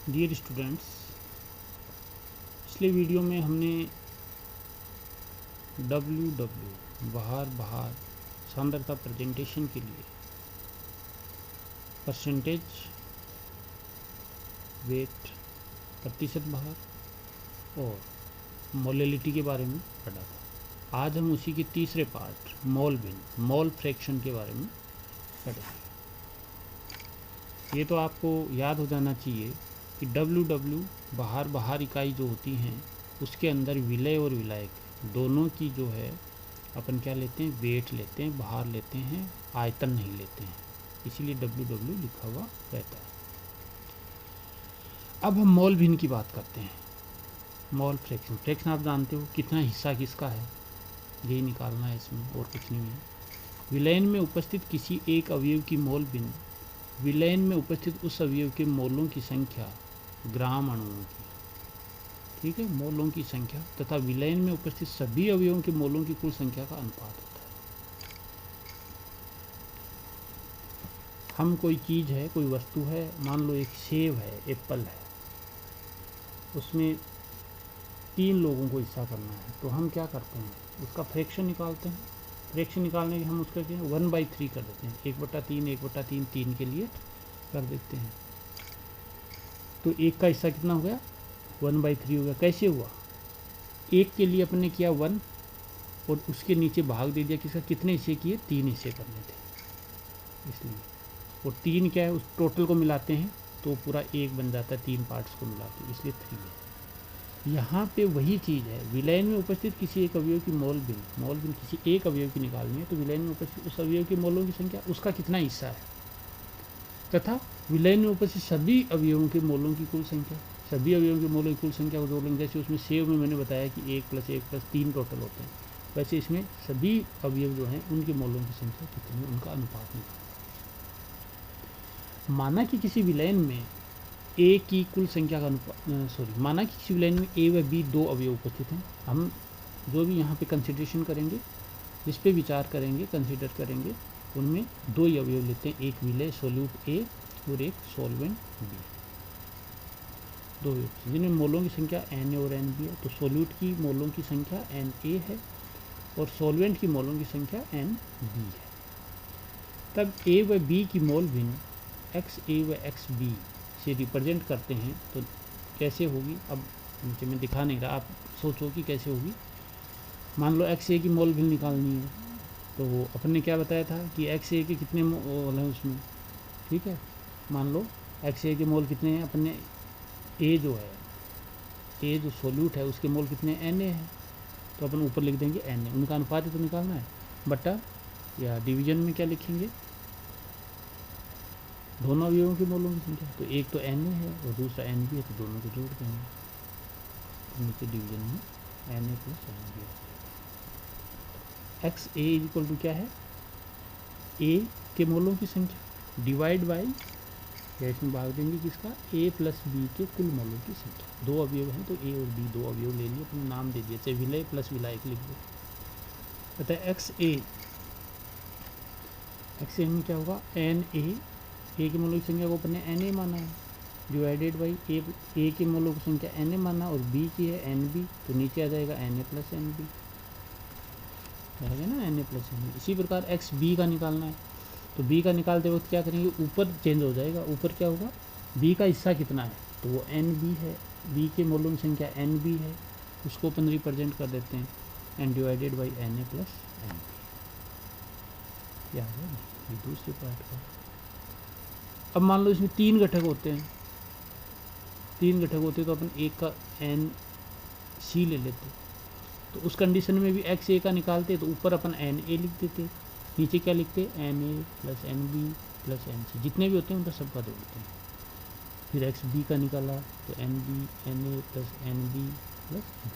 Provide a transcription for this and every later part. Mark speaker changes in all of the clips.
Speaker 1: Dear students, पिछले video में हमने बाहर सांद्रता प्रेजेंटेशन के लिए परसेंटेज, वेट, प्रतिशत भार और मोलैलिटी के बारे में पढ़ा था। आज हम उसी के तीसरे पार्ट मोल फ्रैक्शन के बारे में पढ़ेंगे। ये तो आपको याद हो जाना चाहिए कि बाहर इकाई जो होती हैं उसके अंदर विलय और विलायक दोनों की जो है अपन क्या लेते हैं, वेट लेते हैं, बाहर लेते हैं, आयतन नहीं लेते हैं, इसीलिए लिखा हुआ रहता है। अब हम मोल भिन्न की बात करते हैं। मोल फ्रैक्शन आप जानते हो कितना हिस्सा किसका है, यही निकालना है, इसमें और कुछ नहीं है। विलयन में उपस्थित किसी एक अवयव की मोल भिन्न विलयन में उपस्थित उस अवयव के मोलों की संख्या ग्राम अणुओं की, ठीक है, मोलों की संख्या तथा विलयन में उपस्थित सभी अवयवों के मोलों की कुल संख्या का अनुपात होता है। हम कोई चीज़ है, कोई वस्तु है, मान लो एक सेब है, एप्पल है, उसमें 3 लोगों को हिस्सा करना है, तो हम क्या करते हैं, उसका फ्रैक्शन निकालते हैं। फ्रैक्शन निकालने के हम उसका क्या 1/3 कर देते हैं, 1/3 3 के लिए कर देते हैं। तो एक का हिस्सा कितना हो गया, 1/3 हो गया। कैसे हुआ, एक के लिए अपने किया 1 और उसके नीचे भाग दे दिया, किसका, कितने हिस्से किए, 3 हिस्से करने थे इसलिए, और 3 क्या है, उस टोटल को मिलाते हैं तो पूरा 1 बन जाता है, 3 पार्ट्स को मिला के, इसलिए 3 है। यहाँ पे वही चीज़ है, विलयन में उपस्थित किसी एक अवयव की मोल भिन्न किसी एक अवयव की निकालनी है, तो विलयन में उपस्थित उस अवयव के मोलों की संख्या, उसका कितना हिस्सा है, तथा विलयन में उपस्थित सभी अवयवों के मोलों की कुल संख्या, सभी अवयवों के मोलों की कुल संख्या को जोड़ लेंगे। जैसे उसमें सेव में मैंने बताया कि 1 + 1 + 3 टोटल होते हैं, वैसे इसमें सभी अवयव जो हैं उनके मोलों की संख्या कितनी, उनका अनुपात निकालना। माना कि किसी विलयन में ए की कुल संख्या का माना कि किसी विलयन में ए व बी 2 अवयव उपस्थित हैं। हम जो भी यहाँ पे कंसिडरेशन करेंगे, जिस पे विचार करेंगे, कंसिडर करेंगे, उनमें 2 ही अवयव लेते हैं, एक विलय सोल्यूट ए और एक सॉल्वेंट बी, 2 अवयव जिनमें मोलों की संख्या एन ए और एन बी है। तो सोल्यूट की मोलों की संख्या एन ए है और सॉल्वेंट की मोलों की संख्या एन बी है। तब ए व बी की मोल भिन्न एक्स ए व एक्स बी से रिप्रेजेंट करते हैं, तो कैसे होगी, अब मुझे मैं दिखा नहीं रहा, आप सोचो कि कैसे होगी। मान लो एक्स ए की मोल भिन्न निकालनी है, तो वो अपन ने क्या बताया था कि एक्स ए के कितने मोल हैं उसमें, ठीक है। मान लो एक्स ए के मोल कितने हैं, अपन ने ए जो है, ए जो सोल्यूट है उसके मोल कितने, एन ए है, तो अपन ऊपर लिख देंगे एन ए, उनका अनुपात तो निकालना है, बटा या डिवीजन में क्या लिखेंगे, दोनों अवयवों के मोलों की संख्या। तो एक तो एन ए है और दूसरा एन बी है, तो दोनों को जोड़ देंगे, तो नीचे डिवीजन में N A + N B. X A equal to क्या है, ए के मोलों की संख्या डिवाइड बाई, या इसमें भाग देंगे किसका, ए + बी के कुल मोलों की संख्या। 2 अवयव हैं तो ए और बी 2 अवयव ले लिए, अपने नाम दे दिए, चाहे विलय + विलायक लिख दो। अतः एक्स ए में क्या होगा, एन ए के मोलों की संख्या को अपन ने एन ए माना है, डिवाइडेड बाई ए के मोलों की संख्या एन ए माना और बी की है एन बी, तो नीचे आ जाएगा एन ए + एन बी, रहेगा ना एन ए + एन बी। इसी प्रकार एक्स बी का निकालना है, तो बी का निकालते वक्त क्या करेंगे, ऊपर चेंज हो जाएगा, ऊपर क्या होगा, बी का हिस्सा कितना है, तो वो एन बी है, बी के मोलों की संख्या एन बी है, उसको अपन रिप्रेजेंट कर देते हैं N divided by N A + N B. क्या है ये दूसरे पार्ट का। अब मान लो इसमें 3 घटक होते हैं, तो अपन एक का एन सी ले लेते, तो उस कंडीशन में भी एक्स ए का निकालते तो ऊपर अपन एन ए लिख देते, नीचे क्या लिखते, N A + N B + N C, जितने भी होते हैं उनका सबका जोड़ते हैं। फिर एक्स बी का निकाला तो N B N A + N B + N C.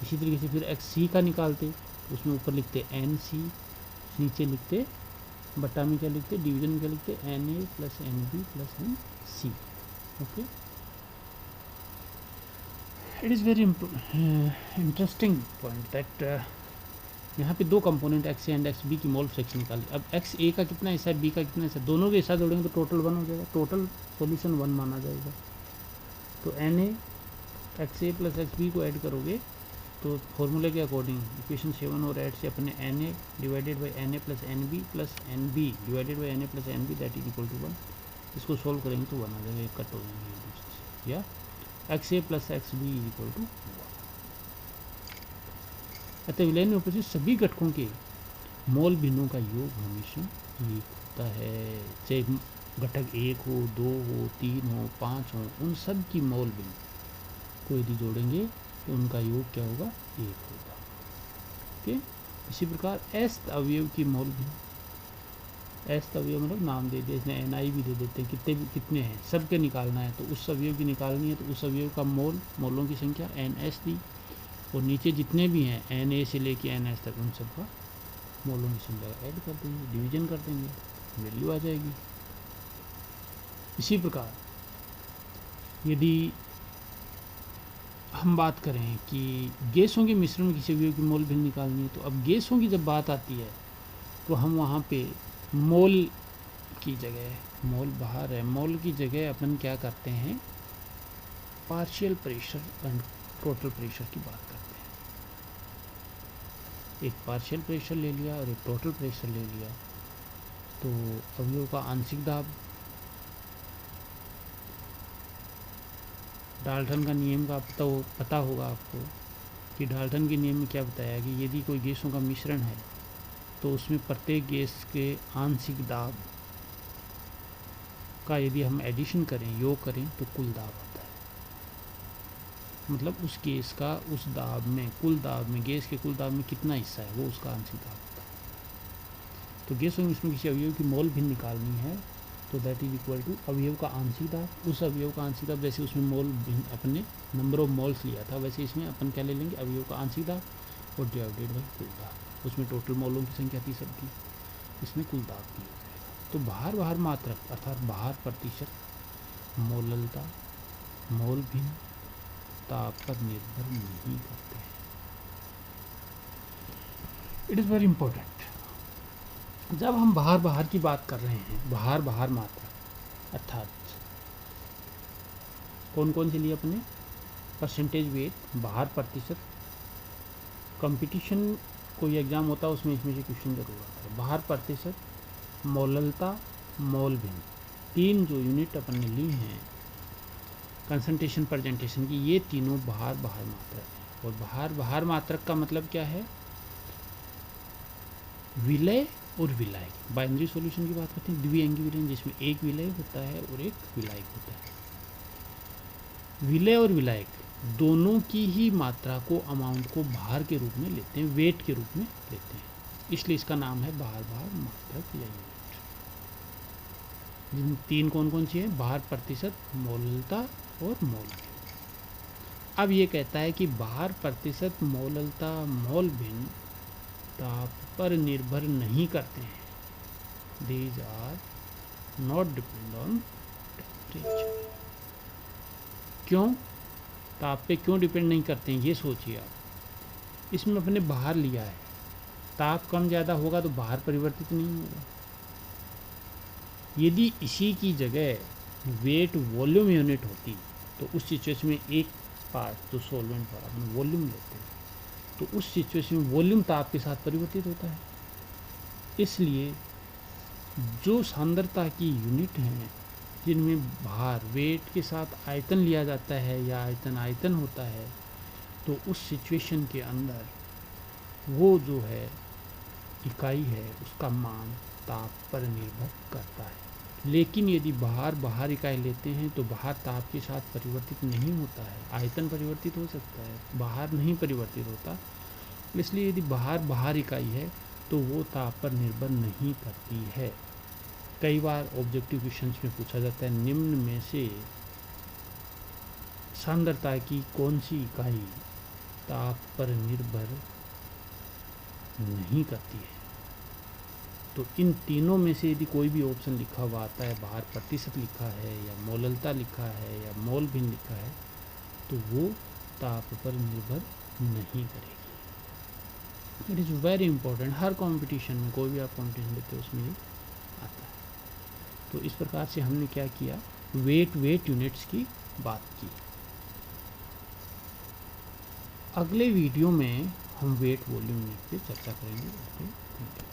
Speaker 1: इसी तरीके से फिर एक्स सी का निकालते, तो उसमें ऊपर लिखते एन सी, नीचे लिखते बटा में क्या लिखते, डिवीजन में क्या लिखते, N A + N B + N C. Okay, it is very interesting point that यहाँ पे दो component X A and X B की मोल फ्रैक्शन निकाली। अब एक्स ए का कितना हिस्सा है, बी का कितना हिस्सा है, दोनों के हिस्सा जोड़ेंगे तो टोटल 1 हो जाएगा, टोटल सॉल्यूशन 1 माना जाएगा। तो N A X A plus X B को ऐड करोगे तो फॉर्मूले के अकॉर्डिंग इक्वेशन 7 और 8 से अपने N A divided by N A plus N B plus N B divided by N A plus N B that is equal to 1। इसको solve करेंगे तो 1 आ जाएगा, एक कट हो जाएंगे एक दूसरे से, या X A plus X B is equal to 1। अतः विलयन में उपस्थित सभी घटकों के मोल भिन्नों का योग हमेशा एक होता है, चाहे घटक 1 हो, 2 हो, 3 हो, 5 हो, उन सब की मोल भिन्न को यदि जोड़ेंगे तो उनका योग क्या होगा, 1 होगा। ओके, इसी प्रकार एस्त अवयव की मोल भिन्न, एस्त अवयव मतलब नाम दे दिया, इसमें एन आई भी दे देते हैं, कितने हैं सबके निकालना है, तो उस अवयव की निकालनी है तो उस अवयव का मोलों की संख्या एन एस दी, और नीचे जितने भी हैं एन ए से लेके एन एस तक उन सब का मोलों की संख्या ऐड कर देंगे, डिवीजन कर देंगे, वैल्यू आ जाएगी। इसी प्रकार यदि हम बात करें कि गैसों के मिश्रण में किसी अवयव की मोल भिन्न निकालनी है, तो अब गैसों की जब बात आती है तो हम वहाँ पे मोल की जगह, मोल बाहर है, मोल की जगह अपन क्या करते हैं, partial pressure and total pressure की बात करते हैं। एक पार्शियल प्रेशर ले लिया और एक टोटल प्रेशर ले लिया, तो अवयव का आंशिक दाब, डाल्टन का नियम का पता होगा आपको कि डाल्टन के नियम में क्या बताया कि यदि कोई गैसों का मिश्रण है तो उसमें प्रत्येक गैस के आंशिक दाब का यदि हम एडिशन करें, योग करें, तो कुल दाब होता है। मतलब उस गैस का उस दाब में, कुल दाब में, गैस के कुल दाब में कितना हिस्सा है वो उसका आंशिक दाब होता है। तो गैसों में इसमें किसी अवयव की मोल भिन्न निकालनी है तो दैट इज इक्वल टू अवयव का आंशिक दाब, उस अवयव का आंशिक दाब, जैसे उसमें मोल भिन्न अपने नंबर ऑफ मोल्स लिया था वैसे इसमें अपन क्या ले लेंगे, अवयव का आंशिक दाब और डिवाइडेड बाई कुल दाब, उसमें टोटल मोलों की संख्या थी सबकी, इसमें कुल दाब भी हो जाएगा। तो बाहर मात्रक अर्थात बाहर प्रतिशत, मोललता, मोल भिन्न ताप पर निर्भर नहीं करते हैं। It is very important. जब हम बाहर की बात कर रहे हैं, बाहर मात्रा अर्थात कौन कौन से लिए अपने, परसेंटेज वेट, बाहर प्रतिशत, कंपटीशन कोई एग्ज़ाम होता है उसमें इसमें से क्वेश्चन जरूर आता है, बाहर प्रतिशत, मोललता, मोल भिन्न, 3 जो यूनिट अपन ने ली हैं कंसंट्रेशन प्रेजेंटेशन की, ये तीनों बाहर मात्रक है। और बाहर मात्रक का मतलब क्या है, विलय और विलायक, बाइनरी सॉल्यूशन की बात करते हैं, द्विअंगी विलयन जिसमें एक विलय होता है और एक विलायक होता है। विलय और विलायक दोनों की ही मात्रा को, अमाउंट को बाहर के रूप में लेते हैं, वेट के रूप में लेते हैं, इसलिए इसका नाम है बाहर मात्रक या यूनिट। जिन 3 कौन सी है, बाहर प्रतिशत, मोललता और मोल भिन्न। अब ये कहता है कि बाहर प्रतिशत, मोललता, मोल भिन्न ताप पर निर्भर नहीं करते हैं, these are not depend on temperature. क्यों, ताप पे क्यों डिपेंड नहीं करते हैं, ये सोचिए आप। इसमें अपने बाहर लिया है, ताप कम ज़्यादा होगा तो बाहर परिवर्तित नहीं होगा। यदि इसी की जगह वेट वॉल्यूम यूनिट होती तो उस सिचुएशन में एक पार्ट जो सॉल्वेंट वाला अपन वॉल्यूम लेते हैं तो उस सिचुएशन में वॉल्यूम ताप के साथ परिवर्तित होता है। इसलिए जो सांद्रता की यूनिट हैं जिनमें भार, वेट के साथ आयतन लिया जाता है या आयतन होता है, तो उस सिचुएशन के अंदर वो जो है इकाई है उसका मान ताप पर निर्भर करता है। लेकिन यदि बाहर इकाई लेते हैं तो बाहर ताप के साथ परिवर्तित नहीं होता है, आयतन परिवर्तित हो सकता है, बाहर नहीं परिवर्तित होता। इसलिए यदि बाहर इकाई है तो वो ताप पर निर्भर नहीं करती है। कई बार ऑब्जेक्टिव क्वेश्चंस में पूछा जाता है निम्न में से सांद्रता की कौन सी इकाई ताप पर निर्भर नहीं करती है, तो इन तीनों में से यदि कोई भी ऑप्शन लिखा हुआ आता है, बाहर प्रतिशत लिखा है या मोललता लिखा है या मोल भिन्न लिखा है, तो वो ताप पर निर्भर नहीं करेगी। It is very important. Her competition में, कोई भी आप कंपटीशन देते हो उसमें ये आता है। तो इस प्रकार से हमने क्या किया, वेट यूनिट्स की बात की। अगले वीडियो में हम वेट वॉल्यूम यूनिट पे चर्चा करेंगे। Okay, thank you.